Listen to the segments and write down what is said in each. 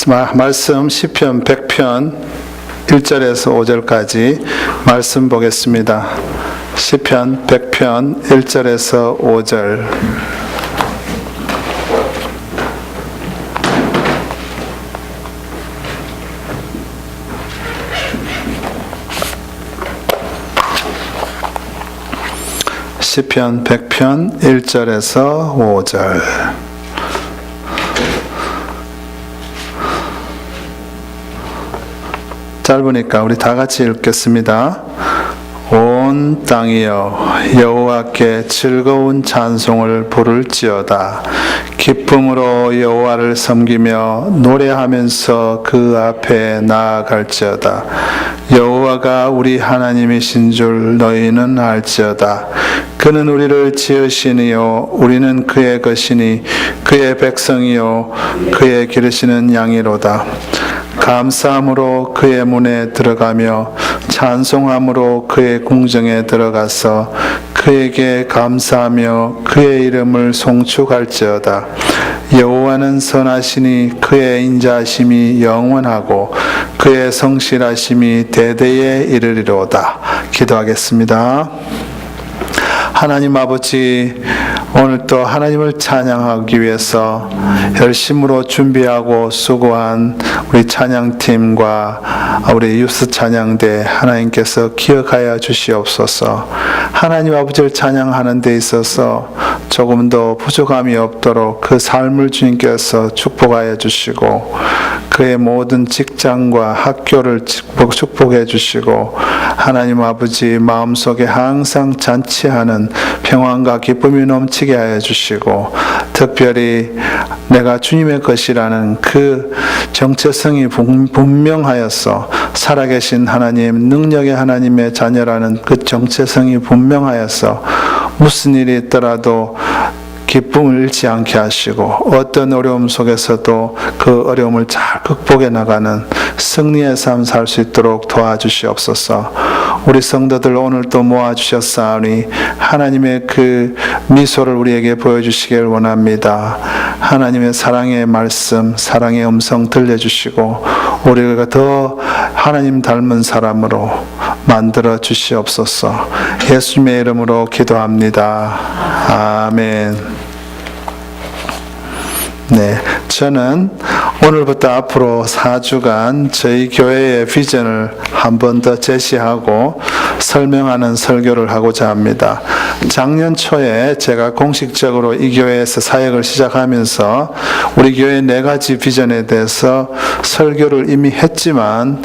말씀 시편 100편 1절에서 5절까지 말씀 보겠습니다. 시편 100편 1절에서 5절. 시편 100편 1절에서 5절. 짧으니까 우리 다 같이 읽겠습니다. 온 땅이여 여호와께 즐거운 찬송을 부를지어다. 기쁨으로 여호와를 섬기며 노래하면서 그 앞에 나아갈지어다. 여호와가 우리 하나님이신 줄 너희는 알지어다. 그는 우리를 지으시니요 우리는 그의 것이니 그의 백성이요 그의 기르시는 양이로다. 감사함으로 그의 문에 들어가며 찬송함으로 그의 궁정에 들어가서 그에게 감사하며 그의 이름을 송축할지어다. 여호와는 선하시니 그의 인자하심이 영원하고 그의 성실하심이 대대에 이르리로다. 기도하겠습니다. 하나님 아버지, 오늘 또 하나님을 찬양하기 위해서 열심으로 준비하고 수고한 우리 찬양팀과 우리 유스 찬양대 하나님께서 기억하여 주시옵소서. 하나님 아버지를 찬양하는 데 있어서 조금 더 부족함이 없도록 그 삶을 주님께서 축복하여 주시고 그의 모든 직장과 학교를 축복해 주시고 하나님 아버지 마음속에 항상 잔치하는 평안과 기쁨이 넘치게 하여 주시고 특별히 내가 주님의 것이라는 그 정체성이 분명하여서 살아계신 하나님, 능력의 하나님의 자녀라는 그 정체성이 분명하여서 무슨 일이 있더라도 기쁨을 잃지 않게 하시고 어떤 어려움 속에서도 그 어려움을 잘 극복해 나가는 승리의 삶 살 수 있도록 도와주시옵소서. 우리 성도들 오늘 또 모아주셨사오니 하나님의 그 미소를 우리에게 보여주시길 원합니다. 하나님의 사랑의 말씀, 사랑의 음성 들려주시고 우리가 더 하나님 닮은 사람으로 만들어 주시옵소서. 예수님의 이름으로 기도합니다. 아멘. 네, 저는 오늘부터 앞으로 4주간 저희 교회의 비전을 한 번 더 제시하고 설명하는 설교를 하고자 합니다. 작년 초에 제가 공식적으로 이 교회에서 사역을 시작하면서 우리 교회 4가지 비전에 대해서 설교를 이미 했지만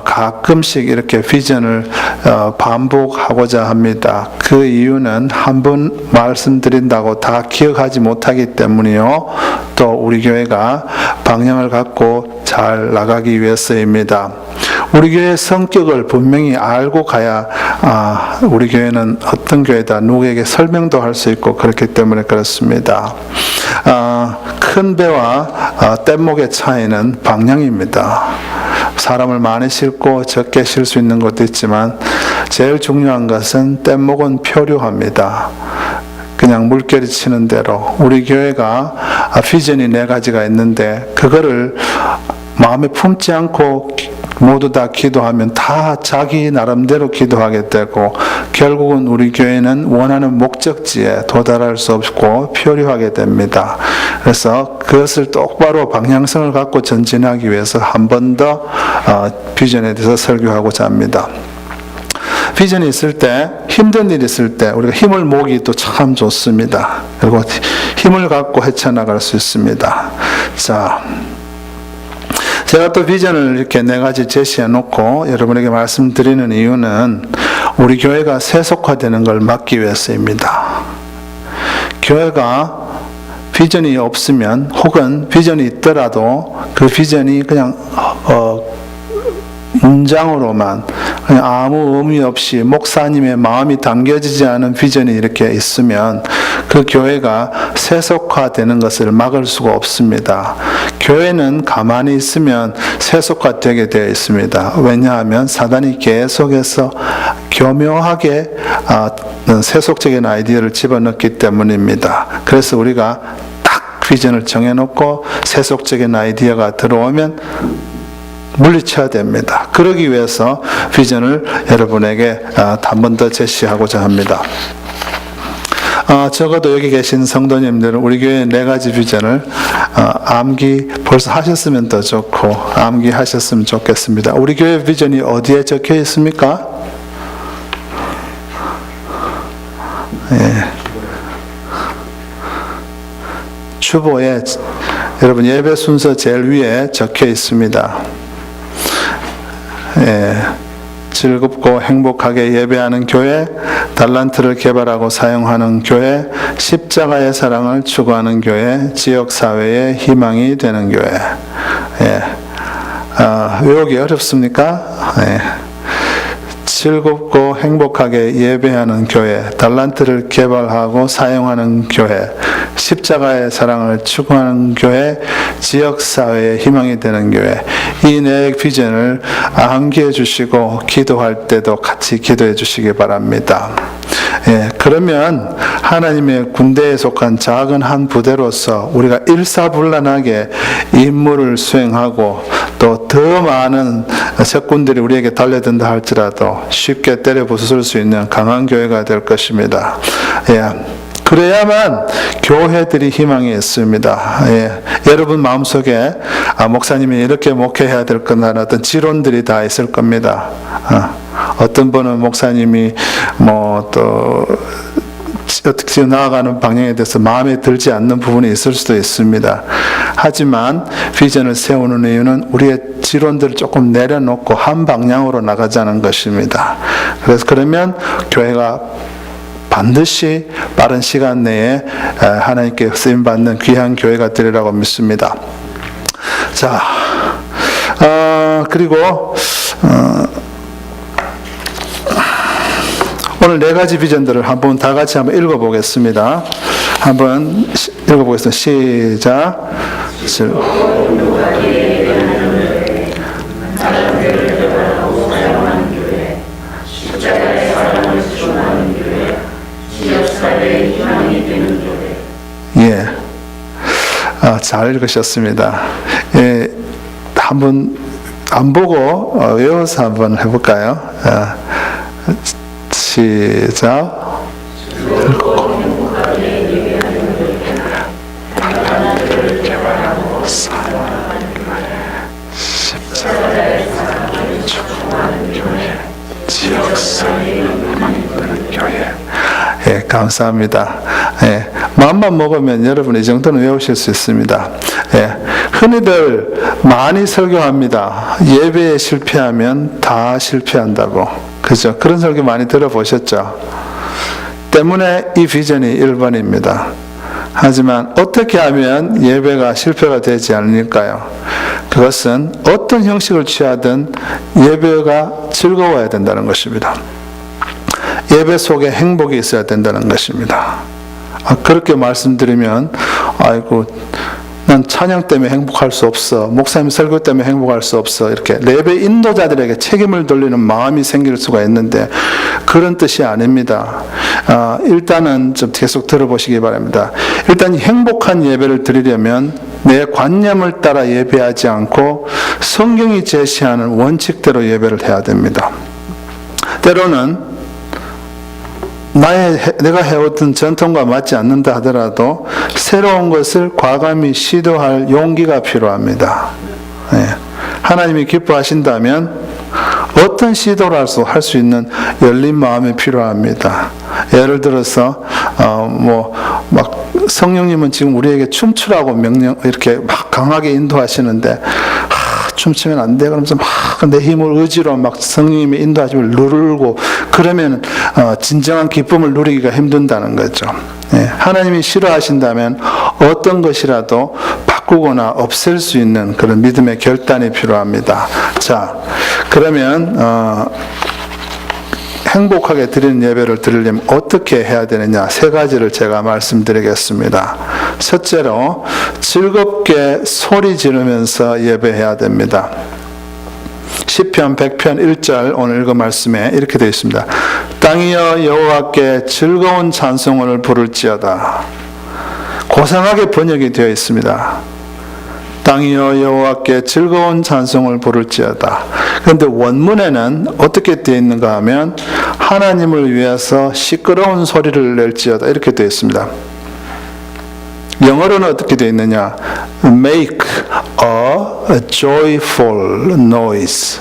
가끔씩 이렇게 비전을 반복하고자 합니다. 그 이유는 한 번 말씀드린다고 다 기억하지 못하기 때문이요. 또 우리 교회가 방향을 갖고 잘 나가기 위해서입니다. 우리 교회의 성격을 분명히 알고 가야 우리 교회는 어떤 교회다 누구에게 설명도 할 수 있고 그렇기 때문에 그렇습니다. 큰 배와 뗏목의 차이는 방향입니다. 사람을 많이 싣고 적게 실 수 있는 것도 있지만 제일 중요한 것은 뗏목은 표류합니다. 그냥 물결이 치는 대로 우리 교회가 비전이 4가지가 있는데 그거를 마음에 품지 않고 모두 다 기도하면 다 자기 나름대로 기도하게 되고 결국은 우리 교회는 원하는 목적지에 도달할 수 없고 표류하게 됩니다. 그래서 그것을 똑바로 방향성을 갖고 전진하기 위해서 한 번 더 비전에 대해서 설교하고자 합니다. 비전이 있을 때, 힘든 일이 있을 때 우리가 힘을 모으기도 참 좋습니다. 그리고 힘을 갖고 헤쳐나갈 수 있습니다. 자, 제가 또 비전을 이렇게 4가지 제시해 놓고 여러분에게 말씀드리는 이유는 우리 교회가 세속화되는 걸 막기 위해서입니다. 교회가 비전이 없으면 혹은 비전이 있더라도 그 비전이 그냥 문장으로만 그냥 아무 의미 없이 목사님의 마음이 담겨지지 않은 비전이 이렇게 있으면 그 교회가 세속화되는 것을 막을 수가 없습니다. 교회는 가만히 있으면 세속화되게 되어 있습니다. 왜냐하면 사단이 계속해서 교묘하게 세속적인 아이디어를 집어넣기 때문입니다. 그래서 우리가 딱 비전을 정해놓고 세속적인 아이디어가 들어오면 물리쳐야 됩니다. 그러기 위해서 비전을 여러분에게 한 번 더 제시하고자 합니다. 적어도 여기 계신 성도님들은 우리 교회 4가지 비전을 암기 벌써 하셨으면 더 좋고 암기하셨으면 좋겠습니다. 우리 교회 비전이 어디에 적혀 있습니까? 예. 주보에 여러분 예배 순서 제일 위에 적혀 있습니다. 예. 즐겁고 행복하게 예배하는 교회, 달란트를 개발하고 사용하는 교회, 십자가의 사랑을 추구하는 교회, 지역사회의 희망이 되는 교회. 예. 외우기 어렵습니까? 예. 즐겁고 행복하게 예배하는 교회, 달란트를 개발하고 사용하는 교회, 십자가의 사랑을 추구하는 교회, 지역사회의 희망이 되는 교회. 이 네 비전을 암기해 주시고 기도할 때도 같이 기도해 주시기 바랍니다. 예, 그러면 하나님의 군대에 속한 작은 한 부대로서 우리가 일사불란하게 임무를 수행하고 또 더 많은 적군들이 우리에게 달려든다 할지라도 쉽게 때려 부술 수 있는 강한 교회가 될 것입니다. 예. 그래야만 교회들이 희망이 있습니다. 예. 여러분 마음속에 목사님이 이렇게 목회해야 될 거라는 어떤 지론들이 다 있을 겁니다. 어떤 분은 목사님이 또 어떻게 나아가는 방향에 대해서 마음에 들지 않는 부분이 있을 수도 있습니다. 하지만 비전을 세우는 이유는 우리의 지론들을 조금 내려놓고 한 방향으로 나가자는 것입니다. 그래서 그러면 교회가 반드시 빠른 시간 내에 하나님께 쓰임받는 귀한 교회가 되리라고 믿습니다. 자, 그리고 오늘 4가지 비전들을 한번 다 같이 한번 읽어보겠습니다. 한번 읽어보겠습니다. 시작. 예, 잘 읽으셨습니다. 예, 한번 안 보고 외워서 한번 해볼까요? 시작. 예, 감사합니다. 예, 마음만 먹으면 여러분 이 정도는 외우실 수 있습니다. 예, 흔히들 많이 설교합니다. 예배에 실패하면 다 실패한다고. 그죠? 그런 설교 많이 들어보셨죠? 때문에 이 비전이 1번입니다. 하지만 어떻게 하면 예배가 실패가 되지 않을까요? 그것은 어떤 형식을 취하든 예배가 즐거워야 된다는 것입니다. 예배 속에 행복이 있어야 된다는 것입니다. 그렇게 말씀드리면 아이고 난 찬양 때문에 행복할 수 없어, 목사님 설교 때문에 행복할 수 없어, 이렇게 예배 인도자들에게 책임을 돌리는 마음이 생길 수가 있는데 그런 뜻이 아닙니다. 일단은 좀 계속 들어보시기 바랍니다. 일단 행복한 예배를 드리려면 내 관념을 따라 예배하지 않고 성경이 제시하는 원칙대로 예배를 해야 됩니다. 때로는 내가 해오던 전통과 맞지 않는다 하더라도 새로운 것을 과감히 시도할 용기가 필요합니다. 예. 하나님이 기뻐하신다면 어떤 시도를 할 수 있는 열린 마음이 필요합니다. 예를 들어서 막 성령님은 지금 우리에게 춤추라고 이렇게 막 강하게 인도하시는데 춤추면 안 돼. 그러면서 막 내 힘을 의지로 막 성령님의 인도하심을 누르고 그러면 진정한 기쁨을 누리기가 힘든다는 거죠. 예, 하나님이 싫어하신다면 어떤 것이라도 바꾸거나 없앨 수 있는 그런 믿음의 결단이 필요합니다. 자, 그러면 행복하게 드리는 예배를 드리려면 어떻게 해야 되느냐 3가지를 제가 말씀드리겠습니다. 첫째로 즐겁게 소리 지르면서 예배해야 됩니다. 시편 100편 1절 오늘 읽은 말씀에 이렇게 되어 있습니다. 땅이여 여호와께 즐거운 찬송을 부를지어다. 고상하게 번역이 되어 있습니다. 땅이여 여호와께 즐거운 찬송을 부를지어다. 그런데 원문에는 어떻게 되어 있는가 하면 하나님을 위해서 시끄러운 소리를 낼지어다 이렇게 되어 있습니다. 영어로는 어떻게 되어 있느냐? Make a joyful noise.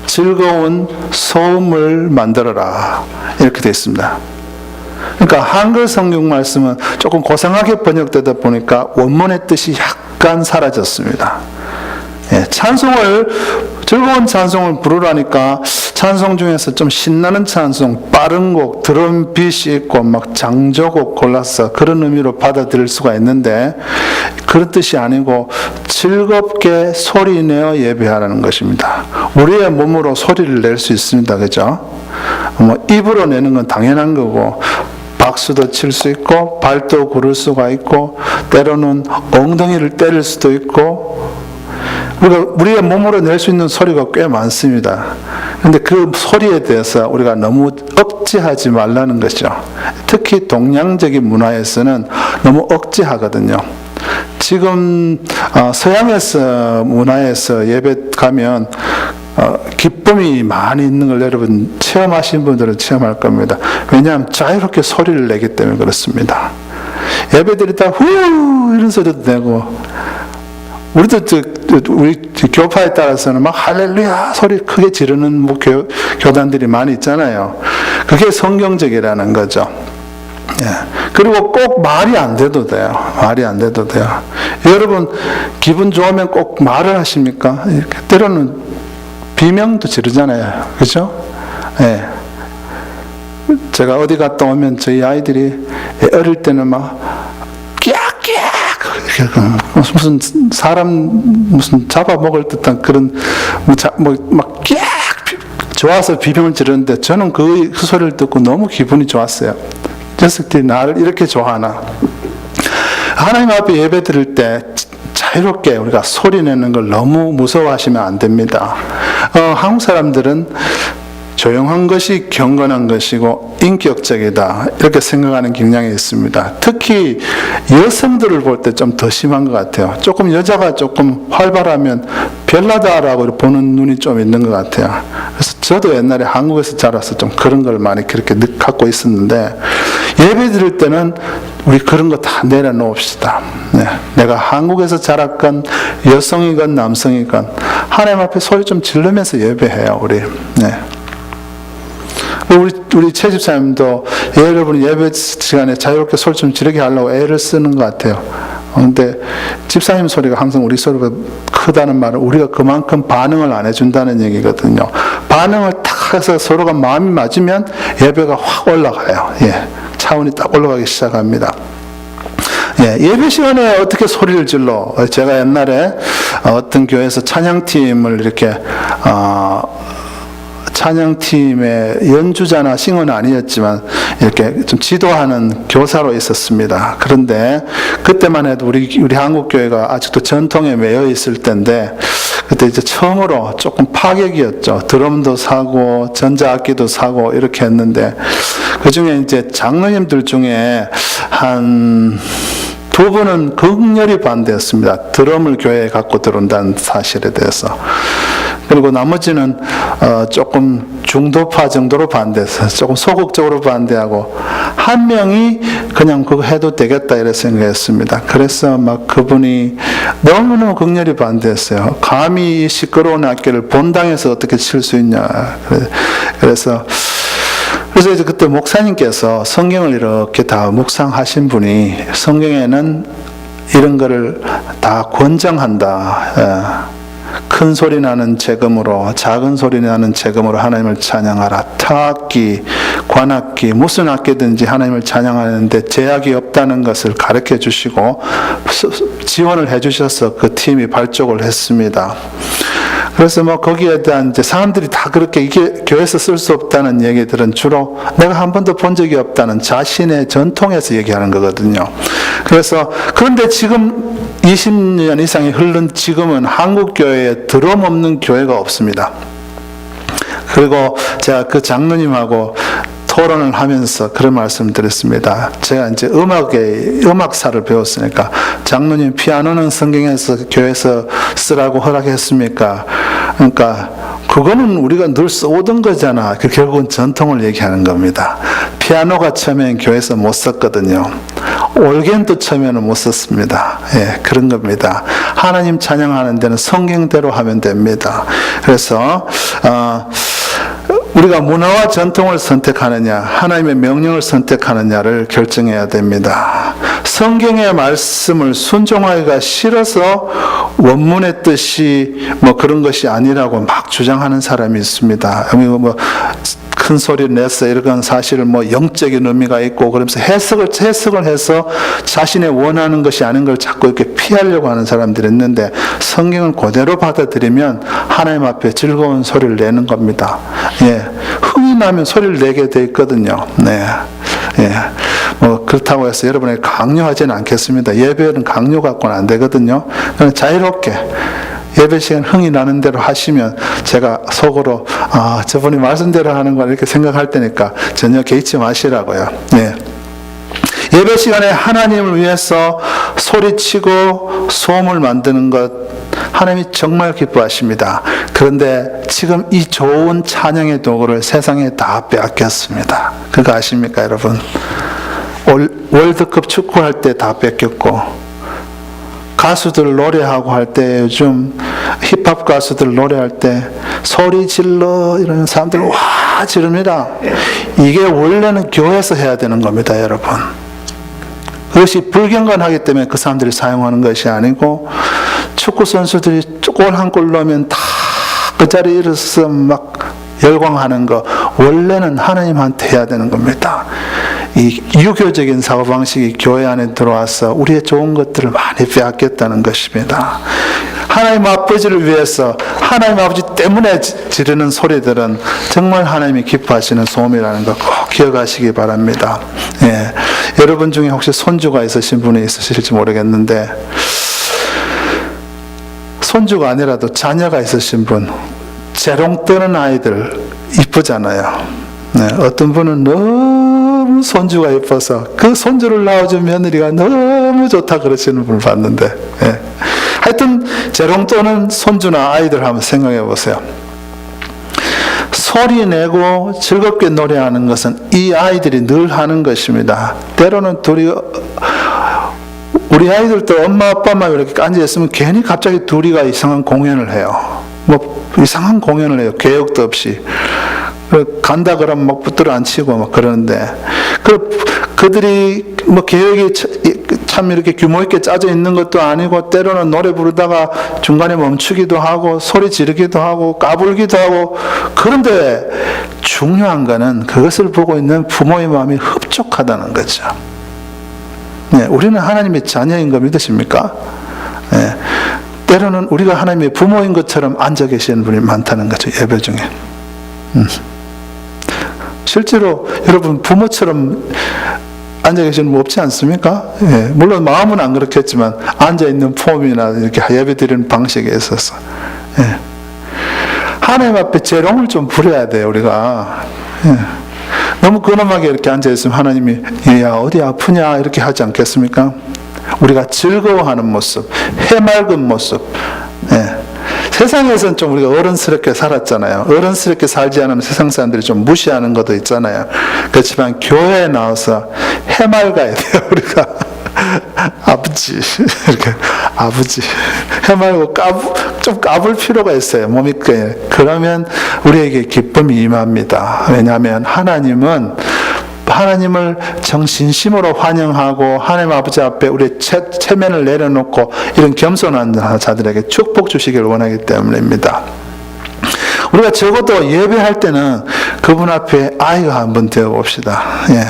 즐거운 소음을 만들어라. 이렇게 되어 있습니다. 그러니까 한글 성경 말씀은 조금 고상하게 번역되다 보니까 원문의 뜻이 약간 사라졌습니다. 예, 즐거운 찬송을 부르라니까 찬송 중에서 좀 신나는 찬송, 빠른 곡, 드럼 빛이 있고 막 장조곡 골라서 그런 의미로 받아들일 수가 있는데 그런 뜻이 아니고 즐겁게 소리내어 예배하라는 것입니다. 우리의 몸으로 소리를 낼 수 있습니다. 그죠? 입으로 내는 건 당연한 거고 박수도 칠 수 있고 발도 구를 수가 있고 때로는 엉덩이를 때릴 수도 있고 우리가 몸으로 낼 수 있는 소리가 꽤 많습니다. 그런데 그 소리에 대해서 우리가 너무 억제하지 말라는 것이죠. 특히 동양적인 문화에서는 너무 억제하거든요. 지금 서양에서 문화에서 예배 가면 기쁨이 많이 있는 걸 여러분 체험하신 분들은 체험할 겁니다. 왜냐하면 자유롭게 소리를 내기 때문에 그렇습니다. 예배 드릴 때 후 이런 소리도 내고 우리도 우리 교파에 따라서는 막 할렐루야 소리 크게 지르는 교단들이 많이 있잖아요. 그게 성경적이라는 거죠. 예. 그리고 꼭 말이 안 돼도 돼요. 말이 안 돼도 돼요. 여러분 기분 좋으면 꼭 말을 하십니까? 때로는 비명도 지르잖아요. 그죠? 예. 제가 어디 갔다 오면 저희 아이들이 어릴 때는 막 무슨 무슨 잡아먹을 듯한 그런 막 좋아서 비명을 지르는데 저는 그 소리를 듣고 너무 기분이 좋았어요. 녀석들이 나를 이렇게 좋아하나. 하나님 앞에 예배 드릴 때 자유롭게 우리가 소리 내는 걸 너무 무서워하시면 안 됩니다. 한국 사람들은 조용한 것이 경건한 것이고 인격적이다 이렇게 생각하는 경향이 있습니다. 특히 여성들을 볼 때 좀 더 심한 것 같아요. 조금 여자가 조금 활발하면 별나다라고 보는 눈이 좀 있는 것 같아요. 그래서 저도 옛날에 한국에서 자라서 좀 그런 걸 많이 그렇게 갖고 있었는데 예배 드릴 때는 우리 그런 거 다 내려놓읍시다. 네. 내가 한국에서 자랐건 여성이건 남성이건 하나님 앞에 소리 좀 지르면서 예배해요. 우리. 네. 우리 최 집사님도 여러분이 예배 시간에 자유롭게 소리 좀 지르게 하려고 애를 쓰는 것 같아요. 그런데 집사님 소리가 항상 우리 소리가 크다는 말은 우리가 그만큼 반응을 안 해준다는 얘기거든요. 반응을 탁 해서 서로가 마음이 맞으면 예배가 확 올라가요. 예, 차원이 딱 올라가기 시작합니다. 예, 예배 시간에 어떻게 소리를 질러? 제가 옛날에 어떤 교회에서 찬양팀을 이렇게 찬양팀의 연주자나 싱어는 아니었지만 이렇게 좀 지도하는 교사로 있었습니다. 그런데 그때만 해도 우리 한국 교회가 아직도 전통에 매여 있을 때인데 그때 이제 처음으로 조금 파격이었죠. 드럼도 사고 전자악기도 사고 이렇게 했는데 그 중에 이제 장로님들 중에 한 두 분은 극렬히 반대했습니다. 드럼을 교회에 갖고 들어온다는 사실에 대해서. 그리고 나머지는 조금 중도파 정도로 반대해서 조금 소극적으로 반대하고 한 명이 그냥 그거 해도 되겠다 이렇게 생각했습니다. 그래서 막 그분이 너무너무 극렬히 반대했어요. 감히 시끄러운 악기를 본당에서 어떻게 칠 수 있냐. 그래서 이제 그때 목사님께서 성경을 이렇게 다 묵상하신 분이 성경에는 이런 거를 다 권장한다. 큰 소리 나는 재금으로 작은 소리 나는 재금으로 하나님을 찬양하라. 타악기, 관악기 무슨 악기든지 하나님을 찬양하는데 제약이 없다는 것을 가르쳐 주시고 지원을 해 주셔서 그 팀이 발족을 했습니다. 그래서 뭐 거기에 대한 이제 사람들이 다 그렇게 이게 교회에서 쓸 수 없다는 얘기들은 주로 내가 한 번도 본 적이 없다는 자신의 전통에서 얘기하는 거거든요. 그래서 그런데 지금 20년 이상이 흐른 지금은 한국 교회에 드럼 없는 교회가 없습니다. 그리고 제가 그 장로님하고 토론을 하면서 그런 말씀 드렸습니다. 제가 이제 음악사를 배웠으니까, 장로님 피아노는 성경에서 교회에서 쓰라고 허락했습니까? 그러니까 그거는 우리가 늘 써오던 거잖아. 그 결국은 전통을 얘기하는 겁니다. 피아노가 처음엔 교회에서 못 썼거든요. 올겐도 처음에는 못 썼습니다. 예, 그런 겁니다. 하나님 찬양하는 데는 성경대로 하면 됩니다. 그래서 우리가 문화와 전통을 선택하느냐, 하나님의 명령을 선택하느냐를 결정해야 됩니다. 성경의 말씀을 순종하기가 싫어서 원문의 뜻이 뭐 그런 것이 아니라고 막 주장하는 사람이 있습니다. 뭐 큰 소리를 내서 이런 사실은 뭐 영적인 의미가 있고 그러면서 해석을 해서 자신의 원하는 것이 아닌 걸 자꾸 이렇게 피하려고 하는 사람들이 있는데, 성경을 그대로 받아들이면 하나님 앞에 즐거운 소리를 내는 겁니다. 예, 흥이 나면 소리를 내게 돼 있거든요. 네. 예. 뭐 그렇다고 해서 여러분에게 강요하지는 않겠습니다. 예배는 강요 갖고는 안 되거든요. 그냥 자유롭게 예배 시간 흥이 나는 대로 하시면 제가 속으로 저분이 말씀대로 하는 걸 이렇게 생각할 테니까 전혀 개의치 마시라고요. 예. 예배 시간에 하나님을 위해서 소리치고 소음을 만드는 것, 하나님이 정말 기뻐하십니다. 그런데 지금 이 좋은 찬양의 도구를 세상에 다 빼앗겼습니다. 그거 아십니까, 여러분? 월드컵 축구할 때 다 뺏겼고, 가수들 노래하고 할 때, 요즘 힙합 가수들 노래할 때 소리 질러 이러는 사람들 와 지릅니다. 이게 원래는 교회에서 해야 되는 겁니다, 여러분. 그것이 불경건하기 때문에 그 사람들이 사용하는 것이 아니고, 축구 선수들이 골 한 골 넣으면 다 그 자리에 일어서서 막 열광하는 거, 원래는 하나님한테 해야 되는 겁니다. 이 유교적인 사고방식이 교회 안에 들어와서 우리의 좋은 것들을 많이 빼앗겼다는 것입니다. 하나님 아버지를 위해서, 하나님 아버지 때문에 지르는 소리들은 정말 하나님이 기뻐하시는 소음이라는 거 꼭 기억하시기 바랍니다. 예. 여러분 중에 혹시 손주가 있으신 분이 있으실지 모르겠는데, 손주가 아니라도 자녀가 있으신 분, 재롱 뜨는 아이들 이쁘잖아요. 네. 어떤 분은 너무 손주가 예뻐서 그 손주를 낳아준 며느리가 너무 좋다 그러시는 분을 봤는데, 예. 하여튼 재롱 떠는 손주나 아이들 한번 생각해 보세요. 소리 내고 즐겁게 노래하는 것은 이 아이들이 늘 하는 것입니다. 때로는 우리 아이들도 엄마 아빠만 이렇게 앉아있으면 괜히 갑자기 둘이가 이상한 공연을 해요. 뭐 이상한 공연을 해요. 계획도 없이. 간다 그러면 막 붙들어 앉히고 막 그러는데, 그들이 뭐 계획이 참 이렇게 규모 있게 짜져 있는 것도 아니고, 때로는 노래 부르다가 중간에 멈추기도 하고 소리 지르기도 하고 까불기도 하고. 그런데 중요한 거는 그것을 보고 있는 부모의 마음이 흡족하다는 거죠. 네, 우리는 하나님의 자녀인 거 믿으십니까? 네, 때로는 우리가 하나님의 부모인 것처럼 앉아 계시는 분이 많다는 거죠, 예배 중에. 실제로 여러분 부모처럼 앉아 계시는 분 없지 않습니까? 예, 물론 마음은 안 그렇겠지만 앉아 있는 폼이나 이렇게 예배 드리는 방식에 있어서, 예. 하나님 앞에 재롱을 좀 부려야 돼요, 우리가. 예. 너무 근엄하게 이렇게 앉아 있으면 하나님이 야 어디 아프냐 이렇게 하지 않겠습니까? 우리가 즐거워하는 모습, 해맑은 모습. 예. 세상에서는 좀 우리가 어른스럽게 살았잖아요. 어른스럽게 살지 않으면 세상 사람들이 좀 무시하는 것도 있잖아요. 그렇지만 교회에 나와서 해맑아야 돼요, 우리가. 아버지, 이렇게, 아버지. 해맑고 좀 까불 필요가 있어요, 몸이. 그러면 우리에게 기쁨이 임합니다. 왜냐하면 하나님을 정신심으로 환영하고 하나님 아버지 앞에 우리의 체면을 내려놓고 이런 겸손한 자들에게 축복 주시기를 원하기 때문입니다. 우리가 적어도 예배할 때는 그분 앞에 아이가 한번 되어봅시다. 예.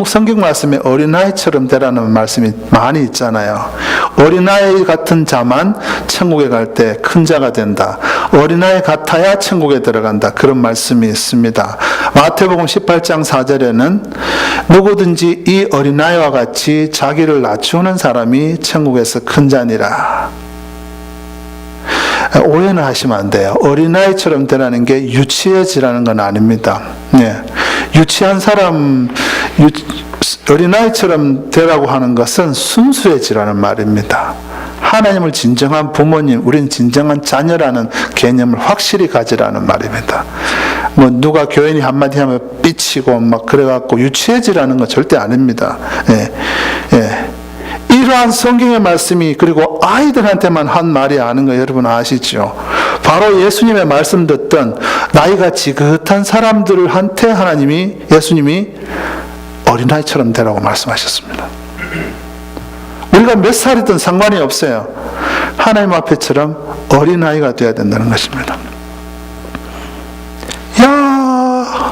성경 말씀에 어린아이처럼 되라는 말씀이 많이 있잖아요. 어린아이 같은 자만 천국에 갈 때 큰 자가 된다. 어린아이 같아야 천국에 들어간다. 그런 말씀이 있습니다. 마태복음 18장 4절에는 누구든지 이 어린아이와 같이 자기를 낮추는 사람이 천국에서 큰 자니라. 오해는 하시면 안 돼요. 어린아이처럼 되라는 게 유치해지라는 건 아닙니다. 네. 유치한 사람, 어린아이처럼 되라고 하는 것은 순수해지라는 말입니다. 하나님을 진정한 부모님, 우리는 진정한 자녀라는 개념을 확실히 가지라는 말입니다. 뭐 누가 교인이 한마디 하면 삐치고 막 그래갖고 유치해지라는 건 절대 아닙니다. 예, 예. 이러한 성경의 말씀이 그리고 아이들한테만 한 말이 아닌 거 여러분 아시죠? 바로 예수님의 말씀 듣던 나이가 지긋한 사람들한테 예수님이 어린아이처럼 되라고 말씀하셨습니다. 우리가 몇 살이든 상관이 없어요. 하나님 앞에처럼 어린아이가 되어야 된다는 것입니다. 야,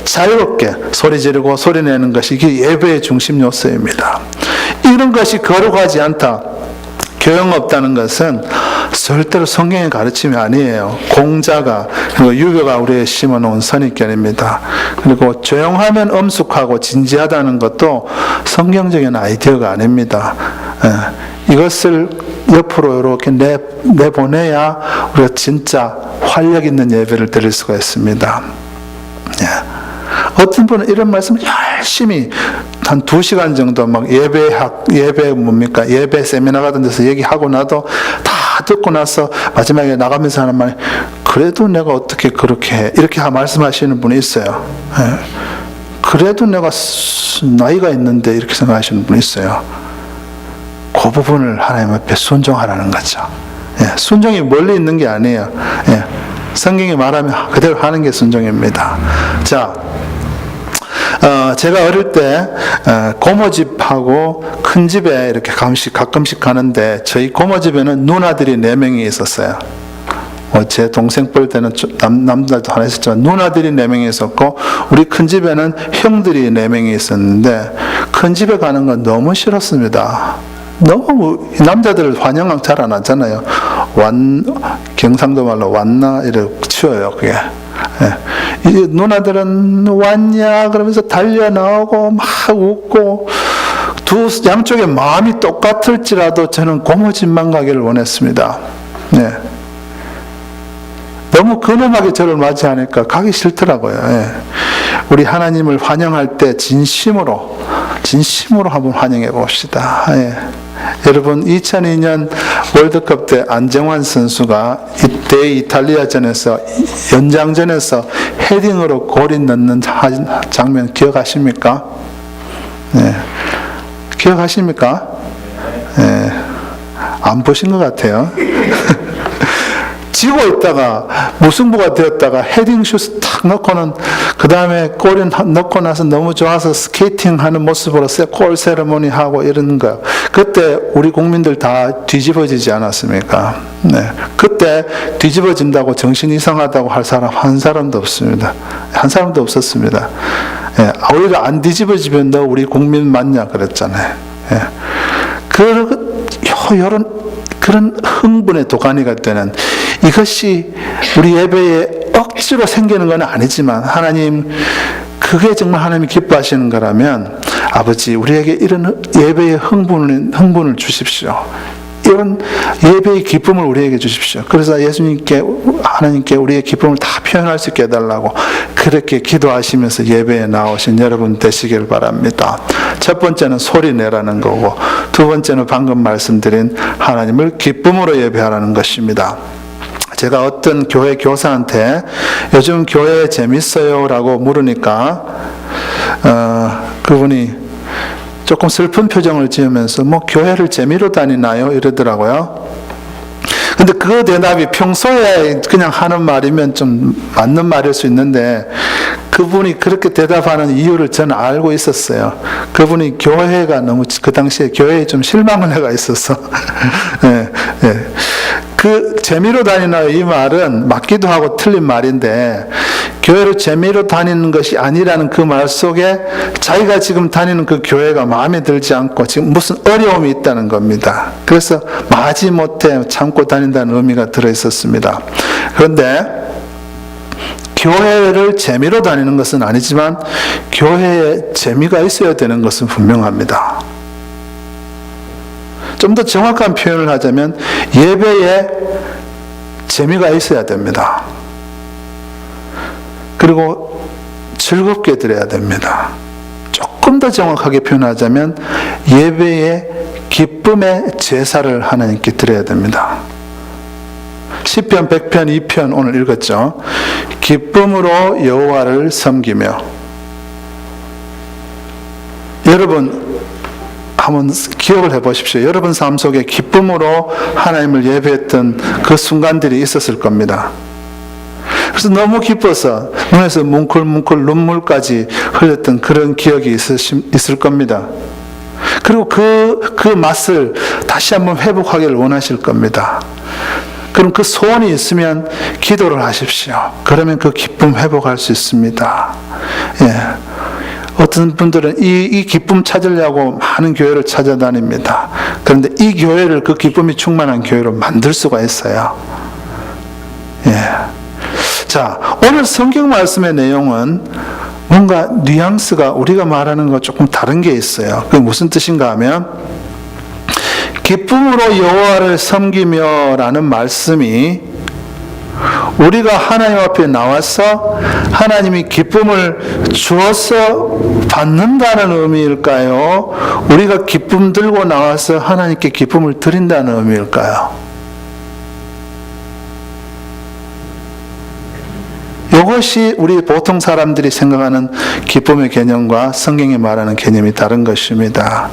자유롭게 소리 지르고 소리 내는 것이 이게 예배의 중심 요소입니다. 이런 것이 거룩하지 않다, 교양 없다는 것은 절대로 성경의 가르침이 아니에요. 공자가 그리고 유교가 우리에 심어놓은 선입견입니다. 그리고 조용하면 엄숙하고 진지하다는 것도 성경적인 아이디어가 아닙니다. 이것을 옆으로 이렇게 내보내야 우리가 진짜 활력 있는 예배를 드릴 수가 있습니다. 어떤 분은 이런 말씀을 열심히 한 2시간 정도 막 예배 세미나 같은 데서 얘기하고 나도 다 듣고 나서 마지막에 나가면서 하는 말이, 그래도 내가 어떻게 그렇게 해? 이렇게 말씀하시는 분이 있어요. 그래도 내가 나이가 있는데 이렇게 생각하시는 분이 있어요. 그 부분을 하나님 앞에 순종하라는 거죠. 순종이 멀리 있는 게 아니에요. 성경이 말하면 그대로 하는 게 순종입니다. 자, 제가 어릴 때 고모집하고 큰 집에 이렇게 가끔씩 가는데 저희 고모집에는 누나들이 4명이 있었어요. 제 동생 뻘 때는 남자도 하나 있었지만 누나들이 4명이 있었고, 우리 큰 집에는 형들이 4명이 있었는데 큰 집에 가는 건 너무 싫었습니다. 너무 남자들을 환영 잘 안 하잖아요. 경상도 말로 왔나 이렇게 치워요 그게. 이 누나들은 왔냐 그러면서 달려 나오고 막 웃고, 양쪽에 마음이 똑같을지라도 저는 고모집만 가기를 원했습니다. 너무 근엄하게 저를 맞이하니까 가기 싫더라고요. 우리 하나님을 환영할 때 진심으로 한번 환영해 봅시다. 여러분, 2002년 월드컵 때 안정환 선수가 이때 이탈리아전에서 연장전에서 헤딩으로 골이 넣는 장면 기억하십니까? 기억하십니까? 안 보신 것 같아요. 지고 있다가 무승부가 되었다가 헤딩슛 탁 넣고는 그 다음에 골을 넣고 나서 너무 좋아서 스케이팅하는 모습으로 골 세레모니 하고 이러는 거예요. 그때 우리 국민들 다 뒤집어지지 않았습니까? 그때 뒤집어진다고 정신 이상하다고 할 사람 한 사람도 없습니다. 한 사람도 없었습니다. 오히려 안 뒤집어지면 너 우리 국민 맞냐 그랬잖아요. 그런 흥분의 도가니가 되는, 이것이 우리 예배에 억지로 생기는 건 아니지만 하나님, 그게 정말 하나님이 기뻐하시는 거라면 아버지 우리에게 이런 예배의 흥분을 주십시오. 이런 예배의 기쁨을 우리에게 주십시오. 그래서 하나님께 우리의 기쁨을 다 표현할 수 있게 해달라고 그렇게 기도하시면서 예배에 나오신 여러분 되시길 바랍니다. 첫 번째는 소리 내라는 거고, 두 번째는 방금 말씀드린 하나님을 기쁨으로 예배하라는 것입니다. 제가 어떤 교회 교사한테 요즘 교회 재밌어요? 라고 물으니까 그분이 조금 슬픈 표정을 지으면서 교회를 재미로 다니나요? 이러더라고요. 근데 그 대답이 평소에 그냥 하는 말이면 좀 맞는 말일 수 있는데, 그분이 그렇게 대답하는 이유를 저는 알고 있었어요. 그분이 교회가 너무, 그 당시에 교회에 좀 실망을 해가 있어서. 그 재미로 다니나요? 이 말은 맞기도 하고 틀린 말인데, 교회를 재미로 다니는 것이 아니라는 그 말 속에 자기가 지금 다니는 그 교회가 마음에 들지 않고 지금 무슨 어려움이 있다는 겁니다. 그래서 마지못해 참고 다닌다는 의미가 들어있었습니다. 그런데 교회를 재미로 다니는 것은 아니지만 교회에 재미가 있어야 되는 것은 분명합니다. 좀 더 정확한 표현을 하자면 예배에 재미가 있어야 됩니다. 그리고 즐겁게 드려야 됩니다. 조금 더 정확하게 표현하자면 예배의 기쁨의 제사를 하나님께 드려야 됩니다. 시편 100편 2편 오늘 읽었죠. 기쁨으로 여호와를 섬기며. 여러분 한번 기억을 해보십시오. 여러분 삶 속에 기쁨으로 하나님을 예배했던 그 순간들이 있었을 겁니다. 그래서 너무 기뻐서 눈에서 뭉클뭉클 눈물까지 흘렸던 그런 기억이 있을 겁니다. 그리고 그 맛을 다시 한번 회복하기를 원하실 겁니다. 그럼 그 소원이 있으면 기도를 하십시오. 그러면 그 기쁨 회복할 수 있습니다. 예. 어떤 분들은 이 기쁨 찾으려고 많은 교회를 찾아다닙니다. 그런데 이 교회를 그 기쁨이 충만한 교회로 만들 수가 있어요. 예. 자, 오늘 성경 말씀의 내용은 뭔가 뉘앙스가 우리가 말하는 것 조금 다른 게 있어요. 그게 무슨 뜻인가 하면 기쁨으로 여호와를 섬기며 라는 말씀이 우리가 하나님 앞에 나와서 하나님이 기쁨을 주어서 받는다는 의미일까요? 우리가 기쁨 들고 나와서 하나님께 기쁨을 드린다는 의미일까요? 이것이 우리 보통 사람들이 생각하는 기쁨의 개념과 성경이 말하는 개념이 다른 것입니다.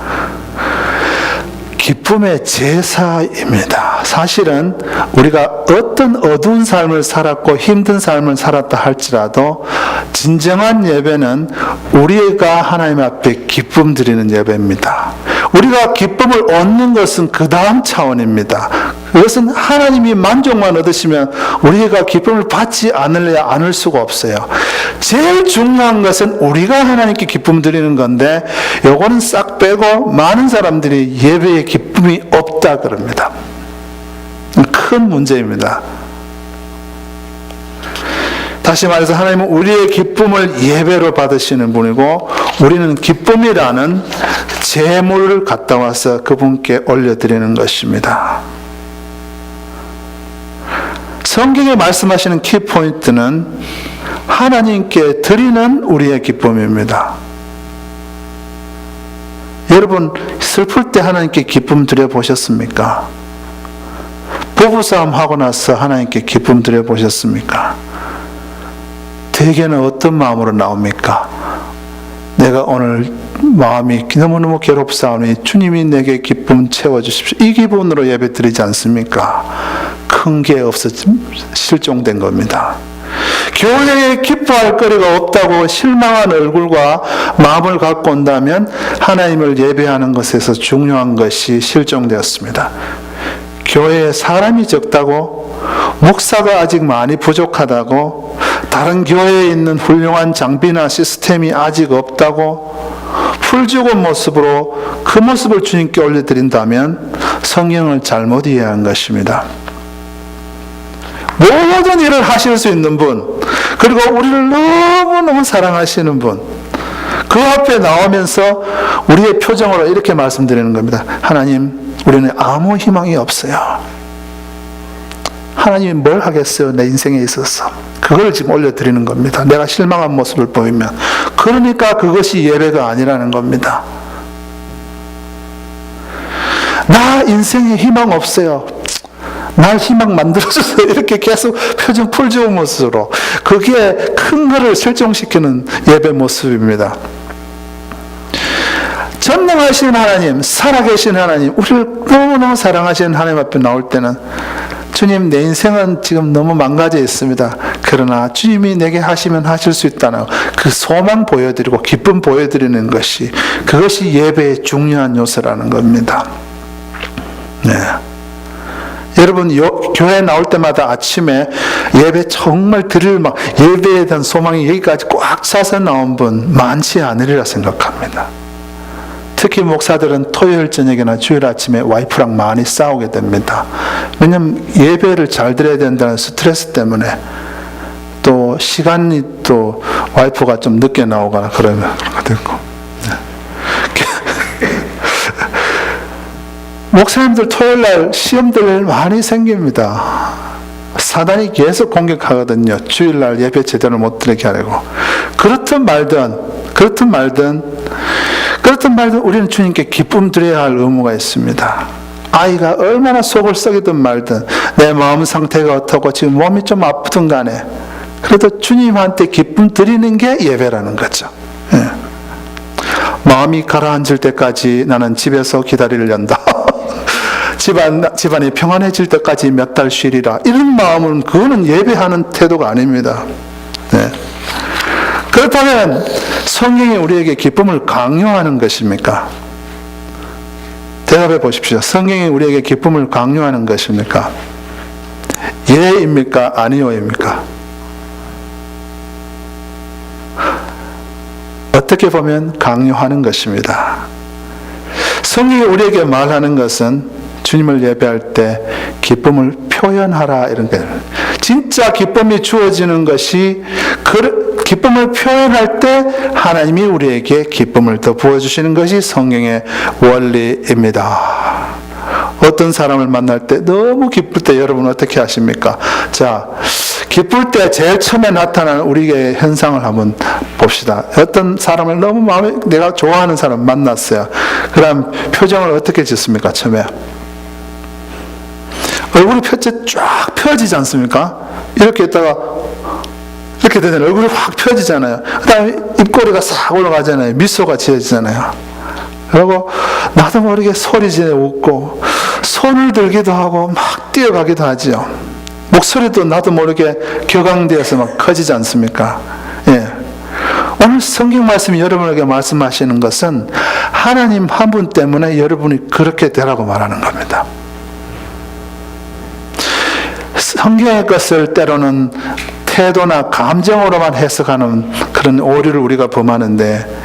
기쁨의 제사입니다. 사실은 우리가 어떤 어두운 삶을 살았고 힘든 삶을 살았다 할지라도 진정한 예배는 우리가 하나님 앞에 기쁨 드리는 예배입니다. 우리가 기쁨을 얻는 것은 그 다음 차원입니다. 그것은 하나님이 만족만 얻으시면 우리가 기쁨을 받지 않으려야 않을 수가 없어요. 제일 중요한 것은 우리가 하나님께 기쁨 드리는 건데 요거는 싹 빼고 많은 사람들이 예배에 기쁨이 없다 그럽니다. 큰 문제입니다. 다시 말해서 하나님은 우리의 기쁨을 예배로 받으시는 분이고 우리는 기쁨이라는 제물을 갖다 와서 그분께 올려드리는 것입니다. 성경에 말씀하시는 키포인트는 하나님께 드리는 우리의 기쁨입니다. 여러분 슬플 때 하나님께 기쁨 드려보셨습니까? 부부싸움 하고 나서 하나님께 기쁨 드려보셨습니까? 대개는 어떤 마음으로 나옵니까? 내가 오늘 마음이 너무너무 괴롭사오니 주님이 내게 기쁨 채워주십시오. 이 기분으로 예배 드리지 않습니까? 큰 게 없어 실종된 겁니다. 교회에 기뻐할 거리가 없다고 실망한 얼굴과 마음을 갖고 온다면 하나님을 예배하는 것에서 중요한 것이 실종되었습니다. 교회에 사람이 적다고, 목사가 아직 많이 부족하다고, 다른 교회에 있는 훌륭한 장비나 시스템이 아직 없다고 풀죽은 모습으로 그 모습을 주님께 올려드린다면 성경을 잘못 이해한 것입니다. 모든 일을 하실 수 있는 분, 그리고 우리를 너무너무 사랑하시는 분, 그 앞에 나오면서 우리의 표정으로 이렇게 말씀드리는 겁니다. 하나님, 우리는 아무 희망이 없어요. 하나님이 뭘 하겠어요? 내 인생에 있어서. 그걸 지금 올려드리는 겁니다. 내가 실망한 모습을 보이면. 그러니까 그것이 예배가 아니라는 겁니다. 나 인생에 희망 없어요. 날 희망 만들어주세요. 이렇게 계속 표정 풀지은 모습으로. 그게 큰 거를 실종시키는 예배 모습입니다. 전능하신 하나님, 살아계신 하나님, 우리를 너무너무 사랑하시는 하나님 앞에 나올 때는 주님, 내 인생은 지금 너무 망가져 있습니다. 그러나 주님이 내게 하시면 하실 수 있다는 그 소망 보여드리고 기쁨 보여드리는 것이, 그것이 예배의 중요한 요소라는 겁니다. 네. 여러분 교회 나올 때마다 아침에 예배 정말 드릴 예배에 대한 소망이 여기까지 꽉 차서 나온 분 많지 않으리라 생각합니다. 특히 목사들은 토요일 저녁이나 주일 아침에 와이프랑 많이 싸우게 됩니다. 왜냐하면 예배를 잘 드려야 된다는 스트레스 때문에, 또 시간이 또 와이프가 좀 늦게 나오거나 그러면 되고. 목사님들 토요일날 시험들 많이 생깁니다. 사단이 계속 공격하거든요. 주일날 예배 제대로 못 드리게 하려고. 그렇든 말든 우리는 주님께 기쁨 드려야 할 의무가 있습니다. 아이가 얼마나 속을 썩이든 말든 내 마음 상태가 어떻고 지금 몸이 좀 아프든 간에 그래도 주님한테 기쁨 드리는 게 예배라는 거죠. 예. 마음이 가라앉을 때까지 나는 집에서 기다리려다. 집안이 평안해질 때까지 몇 달 쉬리라. 이런 마음은 그거는 예배하는 태도가 아닙니다. 네. 그렇다면 성경이 우리에게 기쁨을 강요하는 것입니까? 대답해 보십시오. 성경이 우리에게 기쁨을 강요하는 것입니까? 예입니까? 아니요입니까? 어떻게 보면 강요하는 것입니다. 성경이 우리에게 말하는 것은 주님을 예배할 때 기쁨을 표현하라 이런 거예요. 진짜 기쁨이 주어지는 것이 기쁨을 표현할 때 하나님이 우리에게 기쁨을 더 부어주시는 것이 성경의 원리입니다. 어떤 사람을 만날 때 너무 기쁠 때 여러분 어떻게 하십니까? 자, 기쁠 때 제일 처음에 나타나는 우리의 현상을 한번 봅시다. 어떤 사람을 너무 마음에 내가 좋아하는 사람 만났어요. 그럼 표정을 어떻게 짓습니까? 처음에 얼굴이 쫙 펴지지 않습니까? 이렇게 있다가 이렇게 되잖아요. 얼굴이 확 펴지잖아요. 그 다음에 입꼬리가 싹 올라가잖아요. 미소가 지어지잖아요. 그리고 나도 모르게 소리 지르 웃고 손을 들기도 하고 막 뛰어가기도 하지요. 목소리도 나도 모르게 격앙되어서 막 커지지 않습니까? 예. 오늘 성경 말씀이 여러분에게 말씀하시는 것은 하나님 한 분 때문에 여러분이 그렇게 되라고 말하는 겁니다. 성경의 것을 때로는 태도나 감정으로만 해석하는 그런 오류를 우리가 범하는데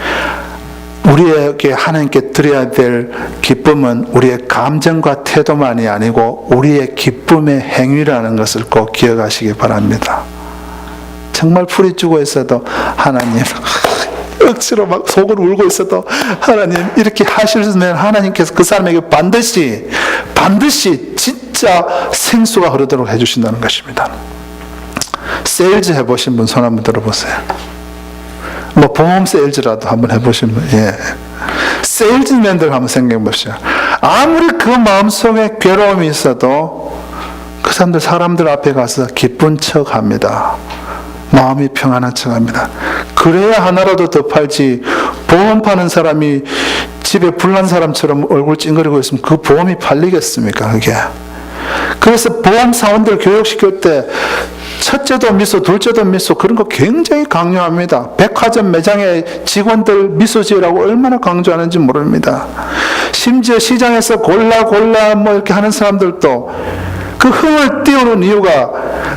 우리에게 하나님께 드려야 될 기쁨은 우리의 감정과 태도만이 아니고 우리의 기쁨의 행위라는 것을 꼭 기억하시기 바랍니다. 정말 풀이 쭈고 있어도 하나님 억지로 막 속을 울고 있어도 하나님 이렇게 하시면 하나님께서 그 사람에게 반드시 진짜 생수가 흐르도록 해주신다는 것입니다. 세일즈 해보신 분 손 한번 들어보세요. 뭐 보험 세일즈라도 한번 해보신 분, 예. 세일즈맨들 한번 생각해 보시죠. 아무리 그 마음속에 괴로움이 있어도 그 사람들 앞에 가서 기쁜 척 합니다. 마음이 평안한 척 합니다. 그래야 하나라도 더 팔지, 보험 파는 사람이 집에 불난 사람처럼 얼굴 찡그리고 있으면 그 보험이 팔리겠습니까, 그게? 그래서 보험 사원들 교육시킬 때 첫째도 미소, 둘째도 미소, 그런 거 굉장히 강요합니다. 백화점 매장의 직원들 미소 지으라고 얼마나 강조하는지 모릅니다. 심지어 시장에서 골라 뭐 이렇게 하는 사람들도 그 흥을 띄우는 이유가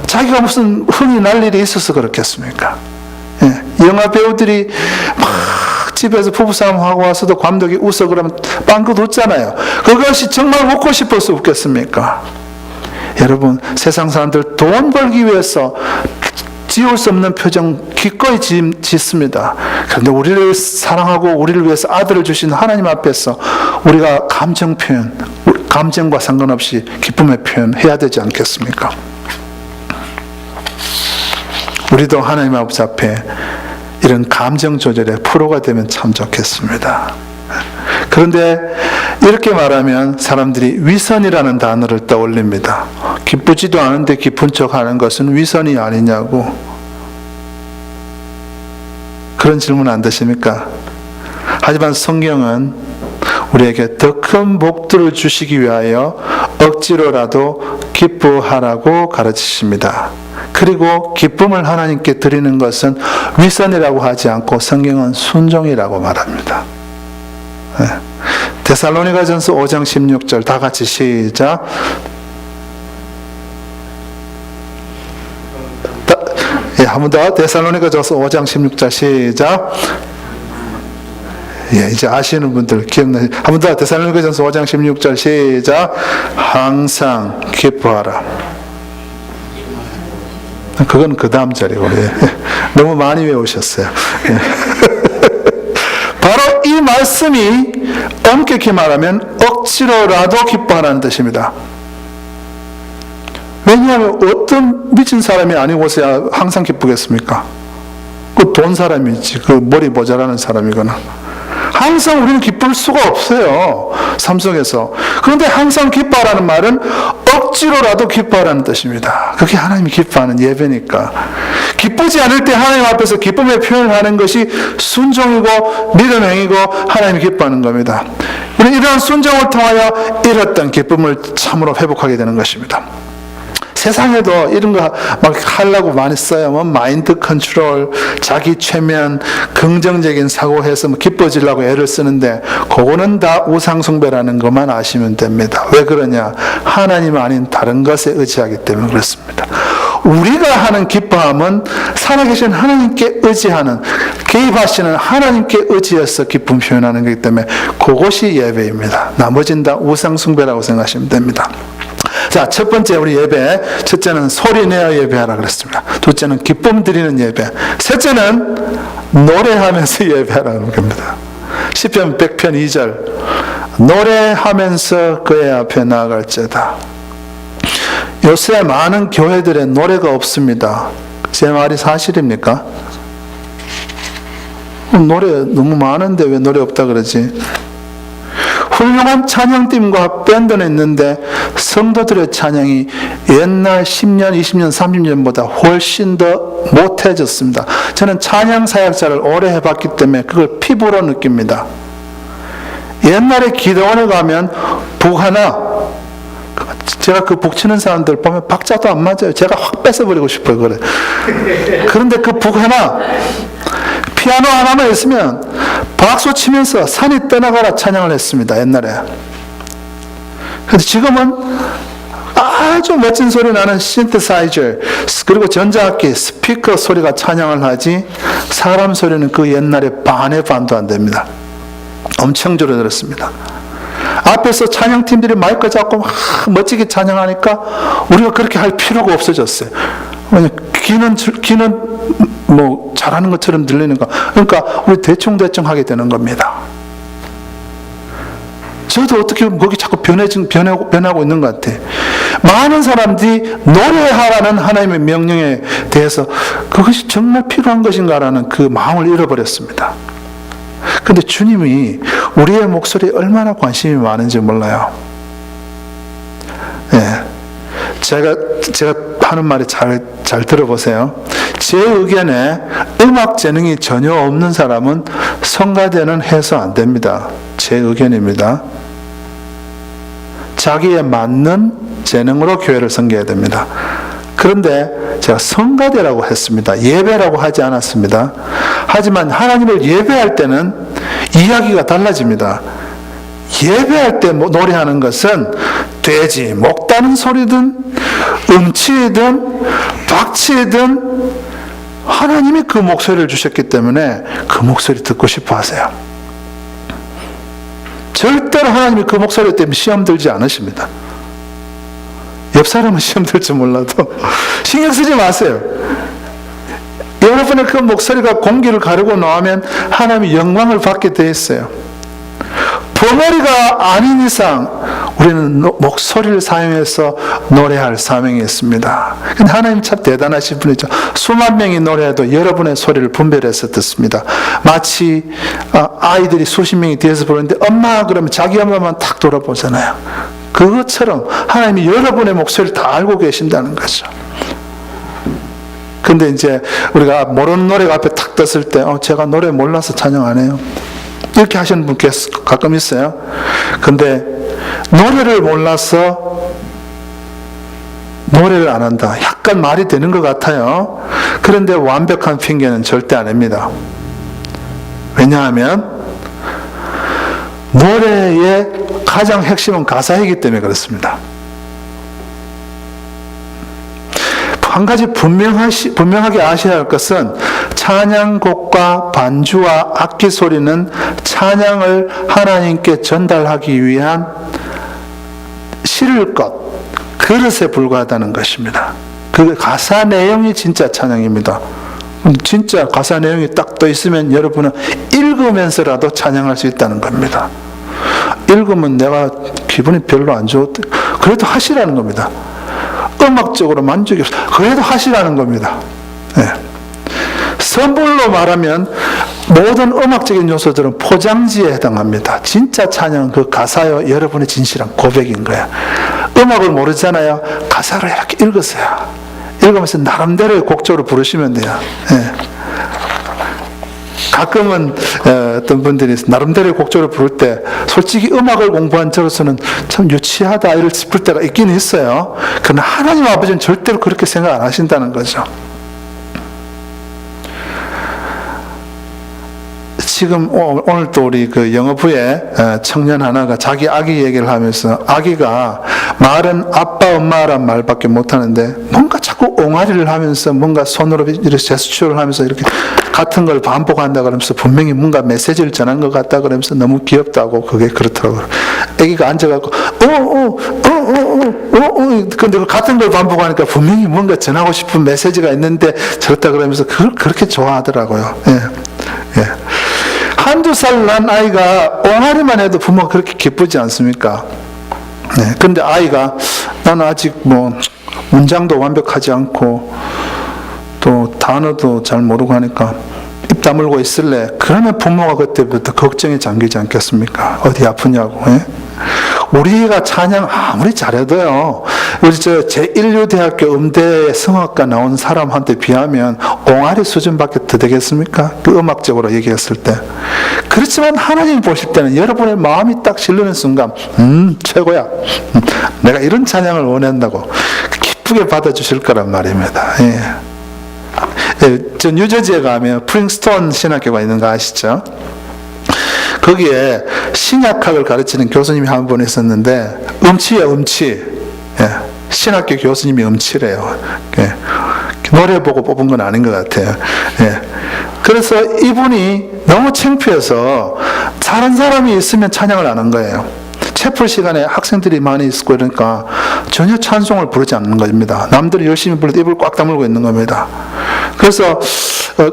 자기가 무슨 흥이 날 일이 있어서 그렇겠습니까? 예. 영화 배우들이 막 집에서 부부싸움하고 와서도 감독이 웃어 그러면 빵긋 웃잖아요. 그것이 정말 웃고 싶어서 웃겠습니까? 여러분, 세상 사람들 돈 벌기 위해서 지울 수 없는 표정 기꺼이 짓습니다. 그런데 우리를 사랑하고 우리를 위해서 아들을 주신 하나님 앞에서 우리가 감정 표현, 감정과 상관없이 기쁨의 표현 해야 되지 않겠습니까? 우리도 하나님 아버지 앞에 이런 감정 조절의 프로가 되면 참 좋겠습니다. 그런데 이렇게 말하면 사람들이 위선이라는 단어를 떠올립니다. 기쁘지도 않은데 기쁜 척 하는 것은 위선이 아니냐고. 그런 질문 안 드십니까? 하지만 성경은 우리에게 더 큰 복들을 주시기 위하여 억지로라도 기뻐하라고 가르치십니다. 그리고 기쁨을 하나님께 드리는 것은 위선이라고 하지 않고 성경은 순종이라고 말합니다. 네. 데살로니가전서 5장 16절 다 같이 시작. 한 번 더. 데살로니가전서 5장 16절 시작. 예, 이제 아시는 분들 기억나시? 한 번 더. 데살로니가전서 5장 16절 시작. 항상 기뻐하라. 그건 그 다음 절이고, 예. 너무 많이 외우셨어요. 예. 바로 이 말씀이 엄격히 말하면 억지로라도 기뻐하라는 뜻입니다. 왜냐하면 어떤 미친 사람이 아니고서야 항상 기쁘겠습니까? 그 돈 사람이지, 그 머리 모자라는 사람이거나. 항상 우리는 기쁠 수가 없어요, 삶 속에서. 그런데 항상 기뻐하라는 말은 억지로라도 기뻐하라는 뜻입니다. 그게 하나님이 기뻐하는 예배니까. 기쁘지 않을 때 하나님 앞에서 기쁨의 표현을 하는 것이 순종이고 믿음 행위고 하나님이 기뻐하는 겁니다. 우리는 이러한 순종을 통하여 잃었던 기쁨을 참으로 회복하게 되는 것입니다. 세상에도 이런 거 막 하려고 많이 써요. 뭐 마인드 컨트롤, 자기 최면, 긍정적인 사고해서 뭐 기뻐지려고 애를 쓰는데 그거는 다 우상숭배라는 것만 아시면 됩니다. 왜 그러냐? 하나님 아닌 다른 것에 의지하기 때문에 그렇습니다. 우리가 하는 기뻐함은 살아계신 하나님께 의지하는, 개입하시는 하나님께 의지해서 기쁨 표현하는 것이기 때문에 그것이 예배입니다. 나머지는 다 우상숭배라고 생각하시면 됩니다. 자, 첫 번째 우리 예배, 첫째는 소리내어 예배하라 그랬습니다. 둘째는 기쁨 드리는 예배, 셋째는 노래하면서 예배하라는 겁니다. 시편 100편 2절, 노래하면서 그의 앞에 나아갈지어다. 요새 많은 교회들에 노래가 없습니다. 제 말이 사실입니까? 노래 너무 많은데 왜 노래 없다 그러지? 훌륭한 찬양팀과 밴드는 있는데 성도들의 찬양이 옛날 10년, 20년, 30년보다 훨씬 더 못해졌습니다. 저는 찬양 사역자를 오래 해봤기 때문에 그걸 피부로 느낍니다. 옛날에 기도원에 가면 북 하나, 제가 그 북 치는 사람들 보면 박자도 안 맞아요. 제가 확 뺏어버리고 싶어요, 그래. 그런데 그 북 하나, 피아노 하나만 있으면 박수 치면서 산이 떠나가라 찬양을 했습니다, 옛날에. 그런데 지금은 아주 멋진 소리 나는 신테사이저, 그리고 전자악기, 스피커 소리가 찬양을 하지, 사람 소리는 그 옛날에 반의 반도 안 됩니다. 엄청 줄어들었습니다. 앞에서 찬양팀들이 마이크 잡고 막 멋지게 찬양하니까 우리가 그렇게 할 필요가 없어졌어요. 귀는 뭐 잘하는 것처럼 들리는 거. 그러니까 우리 대충 하게 되는 겁니다. 저도 어떻게 보면 거기 자꾸 변하고 있는 것 같아. 많은 사람들이 노래하라는 하나님의 명령에 대해서 그것이 정말 필요한 것인가라는 그 마음을 잃어버렸습니다. 근데 주님이 우리의 목소리에 얼마나 관심이 많은지 몰라요. 예. 제가 하는 말이 잘 들어보세요. 제 의견에 음악 재능이 전혀 없는 사람은 성가대는 해서 안 됩니다. 제 의견입니다. 자기에 맞는 재능으로 교회를 섬겨야 됩니다. 그런데 제가 성가대라고 했습니다. 예배라고 하지 않았습니다. 하지만 하나님을 예배할 때는 이야기가 달라집니다. 예배할 때 노래하는 것은 돼지 목다는 소리든 음치이든 박치이든 하나님이 그 목소리를 주셨기 때문에 그 목소리 듣고 싶어 하세요. 절대로 하나님이 그 목소리 때문에 시험 들지 않으십니다. 옆 사람은 시험 들지 몰라도 신경 쓰지 마세요. 여러분의 그 목소리가 공기를 가르고 나오면 하나님이 영광을 받게 되어 있어요. 벙어리가 아닌 이상 우리는 목소리를 사용해서 노래할 사명이 있습니다. 근데 하나님 참 대단하신 분이죠. 수만 명이 노래해도 여러분의 소리를 분별해서 듣습니다. 마치 아이들이 수십 명이 뒤에서 부르는데 엄마 그러면 자기 엄마만 탁 돌아보잖아요. 그것처럼 하나님이 여러분의 목소리를 다 알고 계신다는 거죠. 근데 이제 우리가 모르는 노래가 앞에 탁 떴을 때 제가 노래 몰라서 찬양 안 해요. 이렇게 하시는 분 가끔 있어요. 근데 노래를 몰라서 노래를 안 한다. 약간 말이 되는 것 같아요. 그런데 완벽한 핑계는 절대 아닙니다. 왜냐하면 노래의 가장 핵심은 가사이기 때문에 그렇습니다. 한 가지 분명하게 아셔야 할 것은 찬양곡과 반주와 악기 소리는 찬양을 하나님께 전달하기 위한 실을 것, 그릇에 불과하다는 것입니다. 그 가사 내용이 진짜 찬양입니다. 진짜 가사 내용이 딱 떠 있으면 여러분은 읽으면서라도 찬양할 수 있다는 겁니다. 읽으면 내가 기분이 별로 안 좋을 때 그래도 하시라는 겁니다. 음악적으로 만족이 없어요. 그래도 하시라는 겁니다. 예. 선불로 말하면 모든 음악적인 요소들은 포장지에 해당합니다. 진짜 찬양은 그 가사요, 여러분의 진실한 고백인 거야. 음악을 모르잖아요. 가사를 이렇게 읽으세요. 읽으면서 나름대로의 곡조로 부르시면 돼요. 예. 가끔은 어떤 분들이 나름대로의 곡조를 부를 때 솔직히 음악을 공부한 저로서는 참 유치하다 이럴 싶을 때가 있긴 있어요. 그러나 하나님 아버지는 절대로 그렇게 생각 안 하신다는 거죠. 지금 오늘 또 우리 그 영어부에 청년 하나가 자기 아기 얘기를 하면서 아기가 말은 아빠 엄마란 말밖에 못하는데 뭔가 자꾸 옹알이를 하면서 뭔가 손으로 이렇게 제스처를 하면서 이렇게 같은 걸 반복한다 그러면서 분명히 뭔가 메시지를 전한 것 같다 그러면서 너무 귀엽다고 그게 그렇더라고요. 아기가 앉아갖고 근데 같은 걸 반복하니까 분명히 뭔가 전하고 싶은 메시지가 있는데 저렇다 그러면서 그걸 그렇게 좋아하더라고요. 예. 예. 한두 살 난 아이가 옹알이만 해도 부모가 그렇게 기쁘지 않습니까? 네. 근데 아이가 나는 아직 뭐 문장도 완벽하지 않고 또 단어도 잘 모르고 하니까 입 다물고 있을래? 그러면 부모가 그때부터 걱정에 잠기지 않겠습니까? 어디 아프냐고. 예? 우리가 찬양 아무리 잘해도요, 우리 제1류대학교 음대 성악과 나온 사람한테 비하면 옹알이 수준밖에 더 되겠습니까? 그 음악적으로 얘기했을 때. 그렇지만 하나님 보실 때는 여러분의 마음이 딱 실르는 순간, 최고야. 내가 이런 찬양을 원한다고 기쁘게 받아주실 거란 말입니다. 예. 예, 저 뉴저지에 가면 프링스톤 신학교가 있는 거 아시죠? 거기에 신약학을 가르치는 교수님이 한 분 있었는데 음치예요, 음치. 예, 신학교 교수님이 음치래요. 예, 노래 보고 뽑은 건 아닌 것 같아요. 예, 그래서 이분이 너무 창피해서 다른 사람이 있으면 찬양을 안 한 거예요. 채플 시간에 학생들이 많이 있고 이러니까 전혀 찬송을 부르지 않는 겁니다. 남들이 열심히 불러도 입을 꽉 다물고 있는 겁니다. 그래서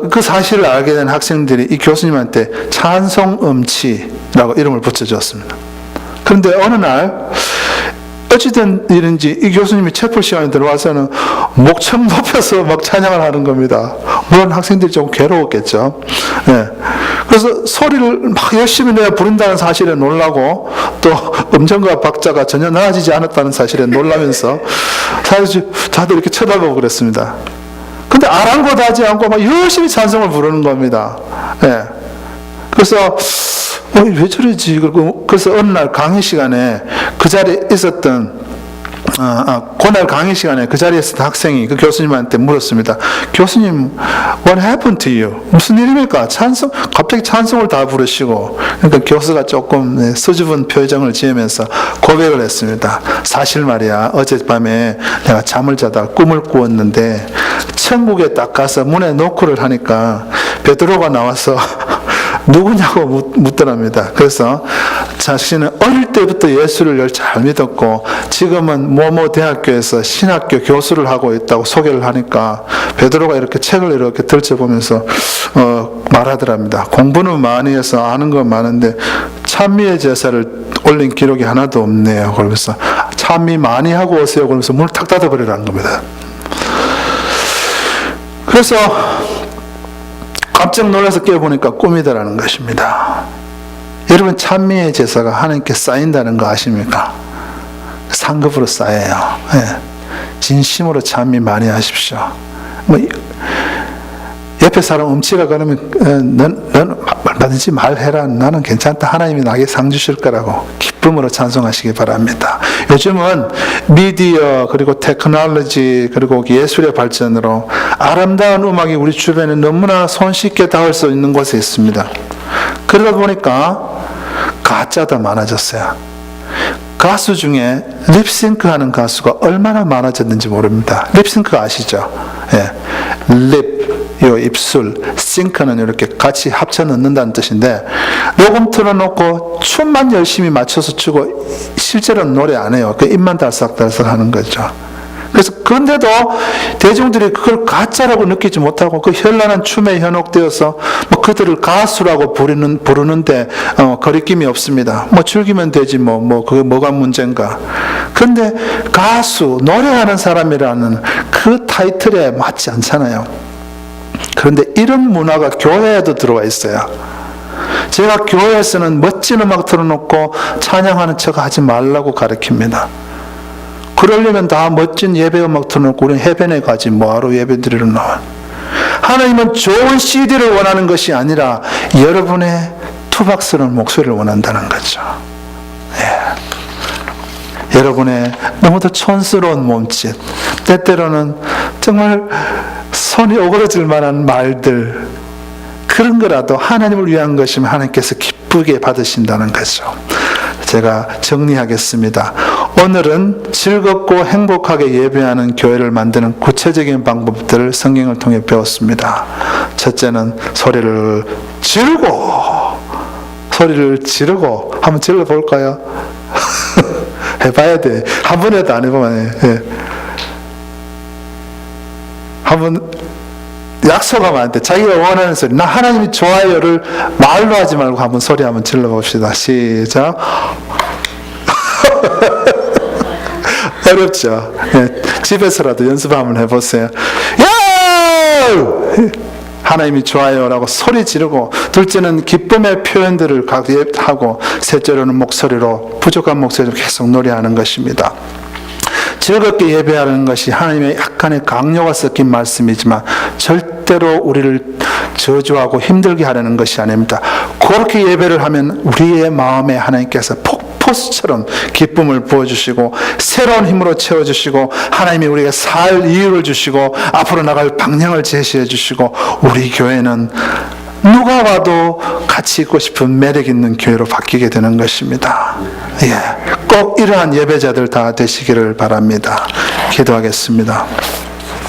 그 사실을 알게 된 학생들이 이 교수님한테 찬송음치라고 이름을 붙여줬습니다. 그런데 어느 날 어찌된 일인지 이 교수님이 채플 시간에 들어와서는 목청 높여서 막 찬양을 하는 겁니다. 물론 학생들이 좀 괴로웠겠죠. 네. 그래서 소리를 막 열심히 내어 부른다는 사실에 놀라고 또 음정과 박자가 전혀 나아지지 않았다는 사실에 놀라면서 사실 다들 이렇게 쳐다보고 그랬습니다. 근데 아랑곳하지 않고 막 열심히 찬송을 부르는 겁니다. 네. 그래서 왜 저러지? 그래서 어느 날 강의 시간에 그 자리에 있었던 그날 강의 시간에 그 자리에 있었던 학생이 그 교수님한테 물었습니다. 교수님, what happened to you? 무슨 일입니까? 갑자기 찬송을 다 부르시고. 그러니까 교수가 조금 수줍은 표정을 지으면서 고백을 했습니다. 사실 말이야, 어젯밤에 내가 잠을 자다 꿈을 꾸었는데 천국에 딱 가서 문에 노크를 하니까 베드로가 나와서 누구냐고 묻더랍니다. 그래서 자신은 어릴 때부터 예수를 잘 믿었고 지금은 뭐뭐 대학교에서 신학교 교수를 하고 있다고 소개를 하니까 베드로가 이렇게 책을 이렇게 들춰보면서 말하더랍니다. 공부는 많이 해서 아는 건 많은데 찬미의 제사를 올린 기록이 하나도 없네요. 그러면서 찬미 많이 하고 오세요. 그러면서 문을 탁 닫아버리라는 겁니다. 그래서 깜짝 놀라서 깨어보니까 꿈이다라는 것입니다. 여러분, 찬미의 제사가 하나님께 쌓인다는 거 아십니까? 상급으로 쌓여요. 네. 진심으로 찬미 많이 하십시오. 옆에 사람 음치가 그러면 넌 얼마든지 말해라. 나는 괜찮다. 하나님이 나에게 상 주실 거라고 기쁨으로 찬송하시기 바랍니다. 요즘은 미디어 그리고 테크놀로지 그리고 예술의 발전으로 아름다운 음악이 우리 주변에 너무나 손쉽게 닿을 수 있는 곳에 있습니다. 그러다 보니까 가짜도 많아졌어요. 가수 중에 립싱크 하는 가수가 얼마나 많아졌는지 모릅니다. 립싱크 아시죠? 예. 립, 요 입술, 싱크는 이렇게 같이 합쳐 넣는다는 뜻인데 녹음 틀어놓고 춤만 열심히 맞춰서 추고 실제로는 노래 안 해요. 그 입만 달싹달싹 하는 거죠. 그래서 그런데도 대중들이 그걸 가짜라고 느끼지 못하고 그 현란한 춤에 현혹되어서 뭐 그들을 가수라고 부르는데 거리낌이 없습니다. 뭐 즐기면 되지 뭐 그게 뭐가 문제인가. 그런데 가수, 노래하는 사람이라는 그 타이틀에 맞지 않잖아요. 그런데 이런 문화가 교회에도 들어와 있어요. 제가 교회에서는 멋진 음악 틀어놓고 찬양하는 척 하지 말라고 가르칩니다. 그러려면 다 멋진 예배 음악 틀어놓고 우리는 해변에 가지 뭐하러 예배 드리러 나와. 하나님은 좋은 CD를 원하는 것이 아니라 여러분의 투박스러운 목소리를 원한다는 거죠. 예. 여러분의 너무도 촌스러운 몸짓, 때때로는 정말 손이 오그러질 만한 말들, 그런 거라도 하나님을 위한 것이면 하나님께서 기쁘게 받으신다는 거죠. 제가 정리하겠습니다. 오늘은 즐겁고 행복하게 예배하는 교회를 만드는 구체적인 방법들을 성경을 통해 배웠습니다. 첫째는 소리를 지르고 한번 질러볼까요? 해봐야 돼. 한 번에도 안 해보면 예. 한번 약속하면 안 돼. 자기가 원하는 소리. 나 하나님이 좋아요를 말로 하지 말고 한번 소리 한번 질러봅시다. 시작. 어렵죠? 예, 집에서라도 연습 한번 해보세요. 야! 하나님이 좋아요라고 소리 지르고, 둘째는 기쁨의 표현들을 하고, 셋째로는 목소리로, 부족한 목소리로 계속 노래하는 것입니다. 즐겁게 예배하는 것이 하나님의 약간의 강요가 섞인 말씀이지만 절대로 우리를 저주하고 힘들게 하려는 것이 아닙니다. 그렇게 예배를 하면 우리의 마음에 하나님께서 폭포수처럼 기쁨을 부어주시고 새로운 힘으로 채워주시고 하나님이 우리에게 살 이유를 주시고 앞으로 나갈 방향을 제시해 주시고 우리 교회는 누가 와도 같이 있고 싶은 매력 있는 교회로 바뀌게 되는 것입니다. 예, 꼭 이러한 예배자들 다 되시기를 바랍니다. 기도하겠습니다.